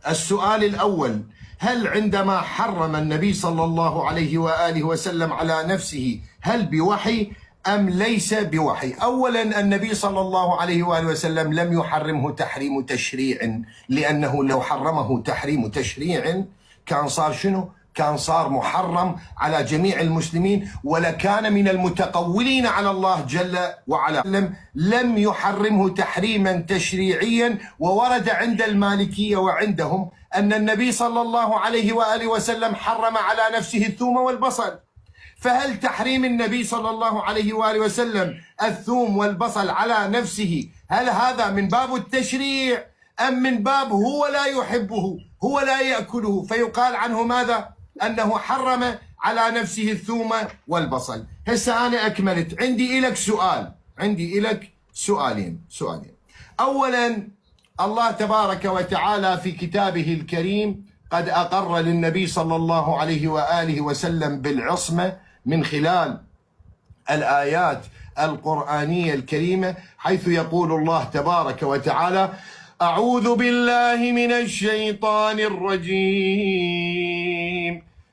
السؤال الأول: هل عندما حرم النبي صلى الله عليه وآله وسلم على نفسه هل بوحي أم ليس بوحي؟ أولا، النبي صلى الله عليه وآله وسلم لم يحرمه تحريم تشريع، لأنه لو حرمه تحريم تشريع كان صار شنو؟ كان صار محرم على جميع المسلمين، ولكان من المتقولين على الله جل وعلا. لم يحرمه تحريما تشريعيا. وورد عند المالكية وعندهم أن النبي صلى الله عليه وآله وسلم حرم على نفسه الثوم والبصل. فهل تحريم النبي صلى الله عليه وآله وسلم الثوم والبصل على نفسه هل هذا من باب التشريع أم من باب هو لا يحبه، هو لا يأكله، فيقال عنه ماذا؟ أنه حرم على نفسه الثوم والبصل. هسه أنا أكملت. عندي إلك سؤالين. أولا، الله تبارك وتعالى في كتابه الكريم قد أقر للنبي صلى الله عليه وآله وسلم بالعصمة من خلال الآيات القرآنية الكريمة، حيث يقول الله تبارك وتعالى: أعوذ بالله من الشيطان الرجيم،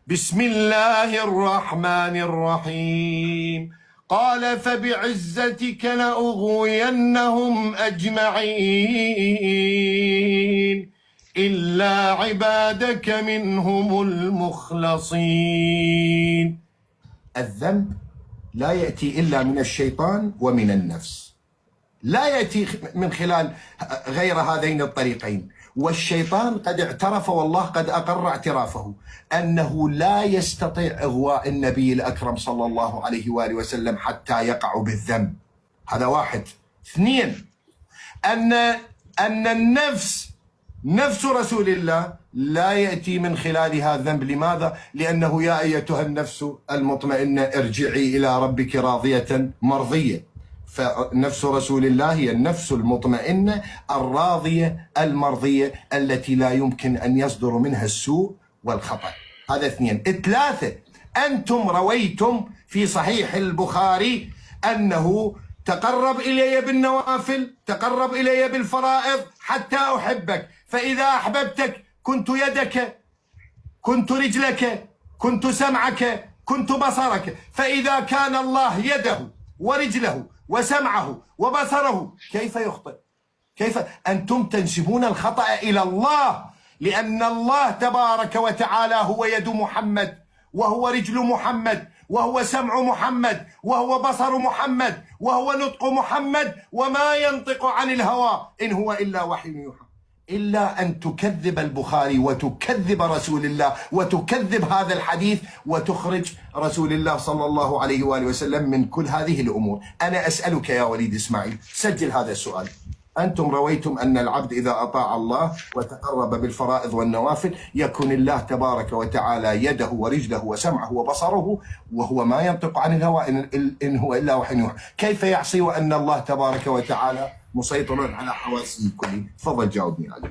بسم الله الرحمن الرحيم. قال: فبعزتك لأغوينهم أجمعين إلا عبادك منهم المخلصين. الذنب لا يأتي إلا من الشيطان ومن النفس، لا يأتي من خلال غير هذين الطريقين. والشيطان قد اعترف، والله قد أقر اعترافه، أنه لا يستطيع إغواء النبي الأكرم صلى الله عليه وآله وسلم حتى يقع بالذنب. هذا واحد. اثنين، أن النفس، نفس رسول الله، لا يأتي من خلالها ذنب. لماذا؟ لأنه يا أيتها النفس المطمئنة ارجعي إلى ربك راضية مرضية. فنفس رسول الله هي النفس المطمئنة الراضية المرضية التي لا يمكن أن يصدر منها السوء والخطأ. هذا اثنين. ثلاثة، أنتم رويتم في صحيح البخاري أنه تقرب إلي بالنوافل، تقرب إلي بالفرائض حتى أحبك، فإذا أحببتك كنت يدك، كنت رجلك، كنت سمعك، كنت بصرك. فإذا كان الله يده ورجله وسمعه وبصره، كيف يخطئ؟ كيف أنتم تنسبون الخطأ إلى الله؟ لأن الله تبارك وتعالى هو يد محمد، وهو رجل محمد، وهو سمع محمد، وهو بصر محمد، وهو نطق محمد، وما ينطق عن الهوى إن هو إلا وحي يوحى. إلا أن تكذب البخاري وتكذب رسول الله وتكذب هذا الحديث وتخرج رسول الله صلى الله عليه وآله وسلم من كل هذه الأمور. أنا أسألك يا وليد إسماعيل، سجل هذا السؤال. أنتم رويتم أن العبد إذا أطاع الله وتقرب بالفرائض والنوافل يكون الله تبارك وتعالى يده ورجله وسمعه وبصره، وهو ما ينطق عن الهوى إن هو إلا وحي يوحى. كيف يعصي وأن الله تبارك وتعالى مسيطر على حواسه كله؟ تفضل جاوبني عليه.